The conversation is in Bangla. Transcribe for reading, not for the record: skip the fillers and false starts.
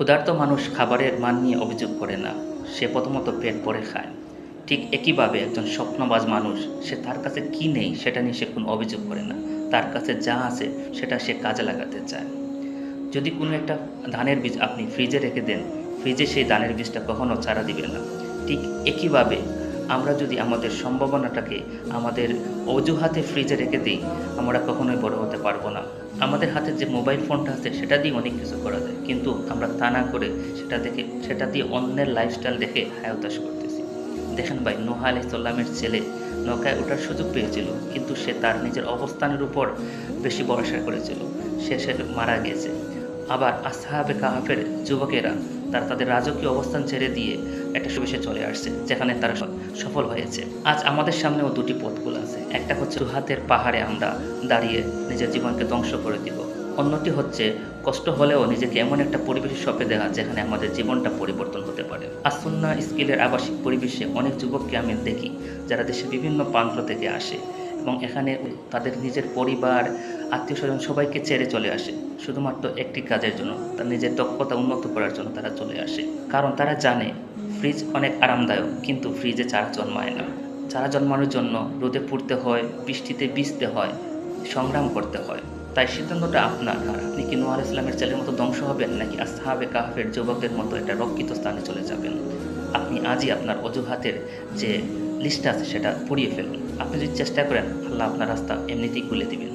ক্ষুধার্ত মানুষ খাবারের মান নিয়ে অভিযোগ করে না, সে প্রথমত পেট ভরে খায়। ঠিক একইভাবে একজন স্বপ্নবাজ মানুষ, সে তার কাছে কী নেই সেটা নিয়ে সে কোনো অভিযোগ করে না, তার কাছে যা আছে সেটা সে কাজে লাগাতে চায়। যদি কোনো একটা ধানের বীজ আপনি ফ্রিজে রেখে দেন, ফ্রিজে সেই ধানের বীজটা কখনও চারা দিবে না। ঠিক একইভাবে আমরা যদি আমাদের সম্ভাবনাটাকে আমাদের অজুহাতে ফ্রিজে রেখে দিই, আমরা কখনোই বড় হতে পারবো না। আমাদের হাতে যে মোবাইল ফোনটা আছে সেটা দিয়ে অনেক কিছু করা যায়, কিন্তু আমরা তা না করে সেটা দিয়ে অন্যের লাইফস্টাইল দেখে হায়াতাশ করতেছি। দেখেন ভাই, নূহ আলাইহিস সালামের ছেলে নৌকায় ওঠার সুযোগ পেয়েছিল, কিন্তু সে তার নিজের অবস্থানের উপর বেশি ভরসা করেছিল, সে মারা গেছে। আবার আসহাবে কাহাফের যুবকেরা তারা তাদের রাজকীয় অবস্থান ছেড়ে দিয়ে একটা সুবেশে চলে আসছে, যেখানে তারা সফল হয়েছে। আজ আমাদের সামনেও দুটি পথগুলো আছে। একটা হচ্ছে দুহাতের পাহাড়ে আমরা দাঁড়িয়ে নিজের জীবনকে ধ্বংস করে দিব, অন্যটি হচ্ছে কষ্ট হলেও নিজেকে এমন একটা পরিবেশে সঁপে দেওয়া যেখানে আমাদের জীবনটা পরিবর্তন হতে পারে। আসুন্না স্কিলের আবাসিক পরিবেশে অনেক যুবককে আমি দেখি যারা দেশের বিভিন্ন প্রান্ত থেকে আসে এবং এখানে তাদের নিজের পরিবার, আত্মীয় স্বজন সবাইকে ছেড়ে চলে আসে শুধুমাত্র একটি কাজের জন্য, তার নিজের দক্ষতা উন্নত করার জন্য তারা চলে আসে। কারণ তারা জানে ফ্রিজ অনেক আরামদায়ক, কিন্তু ফ্রিজে চারা জন্মায় না। চারা জন্মানোর জন্য রোদে পুড়তে হয়, বৃষ্টিতে ভিজতে হয়, সংগ্রাম করতে হয়। তাই সিদ্ধান্তটা আপনার। আপনি কি নূহ আলাইহিস সালামের ছেলের মতো ধ্বংস হবেন, নাকি আসহাবে কাহফের যুবকদের মতো একটা রক্ষিত স্থানে চলে যাবেন? আপনি আজই আপনার অজুহাতের যে লিস্ট আছে সেটা পুড়িয়ে ফেলুন। আপনি যদি চেষ্টা করেন, আল্লাহ আপনার রাস্তা এমনিতেই খুলে দিবেন।